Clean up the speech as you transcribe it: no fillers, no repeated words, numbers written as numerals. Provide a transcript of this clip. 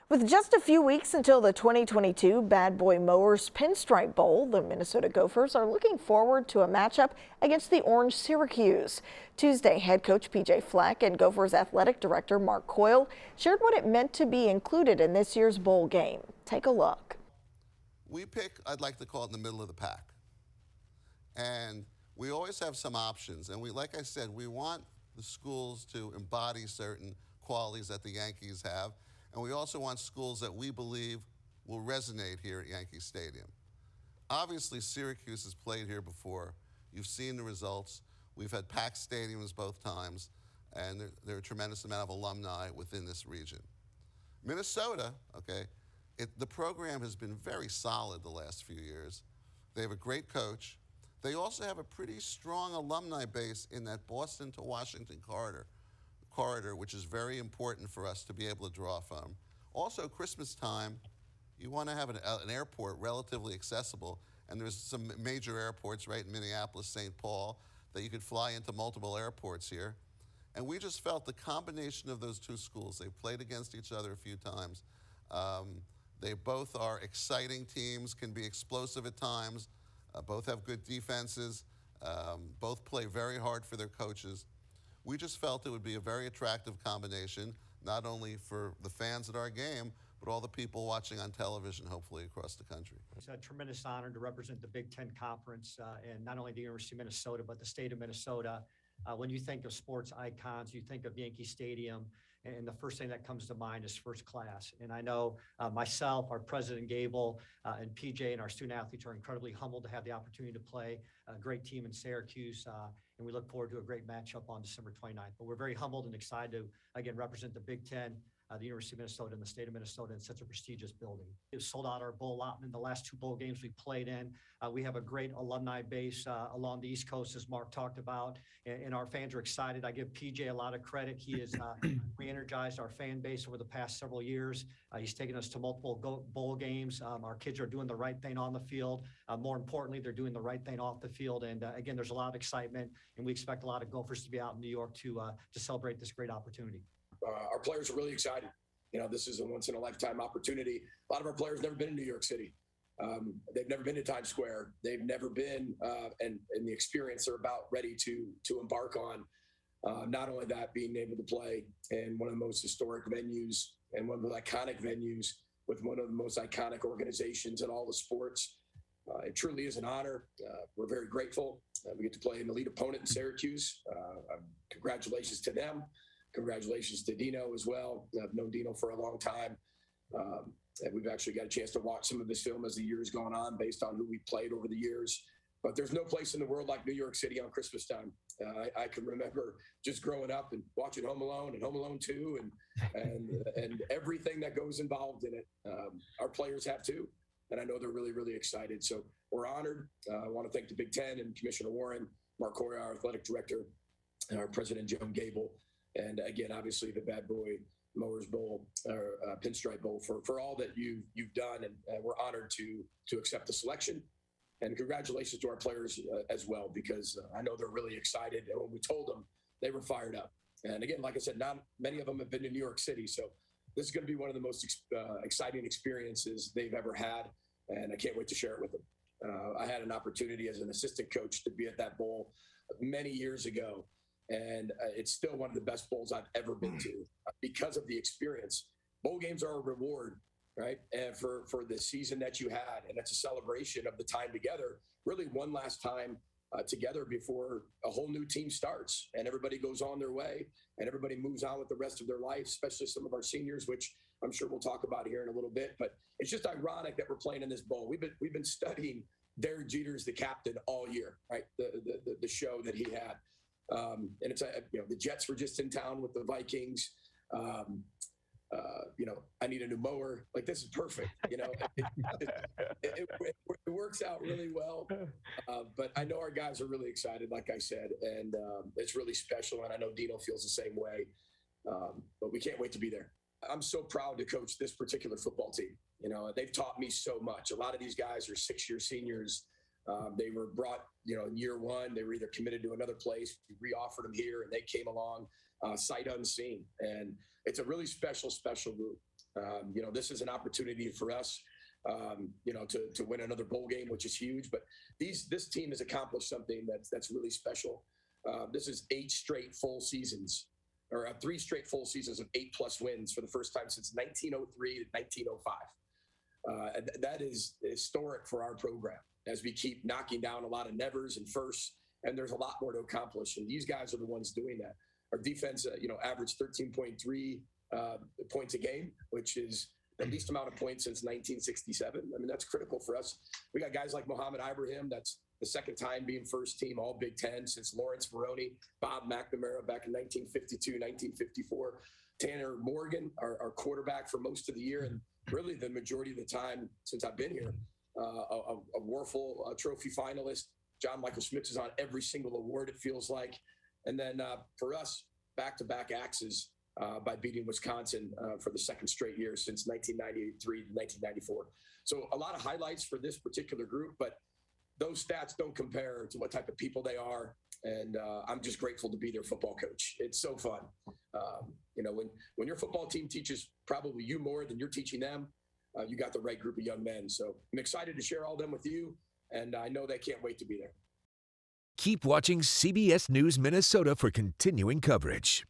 With just a few weeks until the 2022 Bad Boy Mowers Pinstripe Bowl, the Minnesota Gophers are looking forward to a matchup against the Orange Syracuse. Tuesday, head coach Fleck and Gophers athletic director Mark Coyle shared what it meant to be included in this year's bowl game. Take a look. We pick, I'd like to call it in the middle of the pack. And we always have some options. And like I said, we want the schools to embody certain qualities that the Yankees have. And we also want schools that we believe will resonate here at Yankee Stadium. Obviously, Syracuse has played here before. You've seen the results. We've had packed stadiums both times, and there are a tremendous amount of alumni within this region. Minnesota, okay, the program has been very solid the last few years. They have a great coach. They also have a pretty strong alumni base in that Boston to Washington corridor, which is very important for us to be able to draw from. Also, Christmas time, you want to have an airport relatively accessible, and there's some major airports right in Minneapolis, St. Paul, that you could fly into multiple airports here. And we just felt the combination of those two schools, they've played against each other a few times. They both are exciting teams, can be explosive at times, both have good defenses, both play very hard for their coaches. We just felt it would be a very attractive combination, not only for the fans at our game, but all the people watching on television, hopefully across the country. It's a tremendous honor to represent the Big Ten Conference and not only the University of Minnesota, but the state of Minnesota. When you think of sports icons, you think of Yankee Stadium, and the first thing that comes to mind is first class. And I know myself, our president Gable, and PJ and our student athletes are incredibly humbled to have the opportunity to play a great team in Syracuse. And we look forward to a great matchup on December 29th. But we're very humbled and excited to, again, represent the Big Ten, the University of Minnesota, and the state of Minnesota in such a prestigious building. We've sold out our bowl allotment in the last two bowl games we played in. We have a great alumni base along the East Coast, as Mark talked about, and our fans are excited. I give PJ a lot of credit. He has re-energized our fan base over the past several years. He's taken us to multiple bowl games. Our kids are doing the right thing on the field. More importantly, they're doing the right thing off the field. And again, there's a lot of excitement, and we expect a lot of Gophers to be out in New York to celebrate this great opportunity. Our players are really excited. You know, this is a once-in-a-lifetime opportunity. A lot of our players never been in New York City. They've never been to Times Square. They've never been, and the experience they're about ready to embark on. Not only that, being able to play in one of the most historic venues and one of the iconic venues with one of the most iconic organizations in all the sports. It truly is an honor. We're very grateful. We get to play an elite opponent in Syracuse. Congratulations to them. Congratulations to Dino as well. I've known Dino for a long time. And we've actually got a chance to watch some of this film as the years gone on based on who we played over the years. But there's no place in the world like New York City on Christmas time. I can remember just growing up and watching Home Alone and Home Alone 2 and everything that goes involved in it. Our players have too. And I know they're really, really excited. So we're honored. I want to thank the Big Ten and Commissioner Warren, Mark Coyle, our athletic director, and our president, Joan Gable. And again, obviously the Bad Boy Mowers Bowl or Pinstripe Bowl for all that you've done, and we're honored to accept the selection. And congratulations to our players as well, because I know they're really excited. And when we told them, they were fired up. And again, like I said, not many of them have been to New York City, so this is going to be one of the most exciting experiences they've ever had, and I can't wait to share it with them. I had an opportunity as an assistant coach to be at that bowl many years ago. And it's still one of the best bowls I've ever been to because of the experience. Bowl games are a reward, right? And for the season that you had, and it's a celebration of the time together, really one last time together before a whole new team starts and everybody goes on their way and everybody moves on with the rest of their life, especially some of our seniors, which I'm sure we'll talk about here in a little bit. But it's just ironic that we're playing in this bowl. We've been studying Derek Jeter's The Captain all year, right? The show that he had. And it's the Jets were just in town with the Vikings. I need a new mower. Like, this is perfect. It works out really well. But I know our guys are really excited, like I said, and it's really special. And I know Dino feels the same way. But we can't wait to be there. I'm so proud to coach this particular football team. They've taught me so much. A lot of these guys are six-year seniors. They were brought, in year one. They were either committed to another place. We re-offered them here, and they came along sight unseen. And it's a really special group. This is an opportunity for us, to win another bowl game, which is huge. But this team has accomplished something that's really special. This is 3 straight full seasons of 8+ wins for the first time since 1903 to 1905. That is historic for our program as we keep knocking down a lot of nevers and firsts, and there's a lot more to accomplish. And these guys are the ones doing that. Our defense, averaged 13.3 points a game, which is the least amount of points since 1967. I mean, that's critical for us. We got guys like Mohamed Ibrahim. That's the second time being first team All Big Ten since Lawrence Maroney, Bob McNamara back in 1952, 1954. Tanner Morgan, our quarterback for most of the year, and really the majority of the time since I've been here, a Warfel Trophy finalist. John Michael Schmitz is on every single award, it feels like. And then for us, back-to-back axes by beating Wisconsin for the second straight year since 1993 to 1994. So a lot of highlights for this particular group, but those stats don't compare to what type of people they are. And I'm just grateful to be their football coach. It's so fun. When your football team teaches probably you more than you're teaching them, you got the right group of young men. So I'm excited to share all of them with you. And I know they can't wait to be there. Keep watching CBS News Minnesota for continuing coverage.